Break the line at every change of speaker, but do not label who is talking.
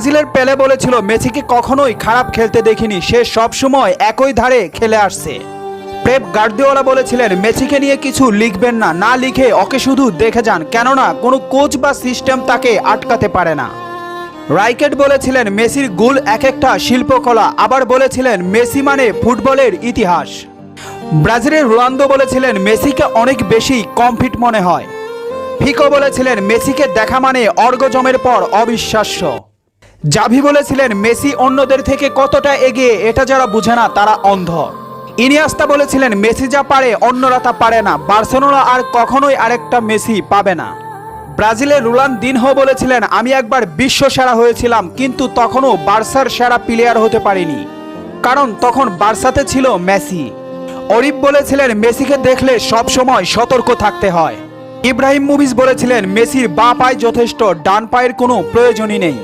ব্রাজিলের পেলে বলেছিল মেসিকে কখনোই খারাপ খেলতে দেখিনি, সে সবসময় একই ধারে খেলে আসছে। পেপ গার্দিওলা বলেছিলেন মেসিকে নিয়ে কিছু লিখবেন না, না লিখে ওকে শুধু দেখে যান, কেননা কোনো কোচ বা সিস্টেম তাকে আটকাতে পারে না। রাইকেট বলেছিলেন মেসির গোল এক একটা শিল্পকলা, আবার বলেছিলেন মেসি মানে ফুটবলের ইতিহাস। ব্রাজিলের রোনালদো বলেছিলেন মেসিকে অনেক বেশি কমফিট মনে হয়। ফিকো বলেছিলেন মেসিকে দেখা মানে অর্গজমের পর অবিশ্বাস্য। জাভি বলেছিলেন মেসি অন্যদের থেকে কতটা এগিয়ে এটা যারা বুঝে না তারা অন্ধ। ইনিয়েস্তা বলেছিলেন মেসি যা পারে অন্যরা তা পারে না, বার্সেলোনা আর কখনোই আরেকটা মেসি পাবে না। ব্রাজিলের রোনালদিনহো বলেছিলেন আমি একবার বিশ্ব সেরা হয়েছিলাম, কিন্তু তখনও বার্সার সেরা প্লেয়ার হতে পারিনি, কারণ তখন বার্সাতে ছিল মেসি। অরিব বলেছিলেন মেসিকে দেখলে সবসময় সতর্ক থাকতে হয়। ইব্রাহিম মুভিজ বলেছিলেন মেসির বাঁ পায়ে যথেষ্ট, ডান পায়ের কোনো প্রয়োজনই নেই।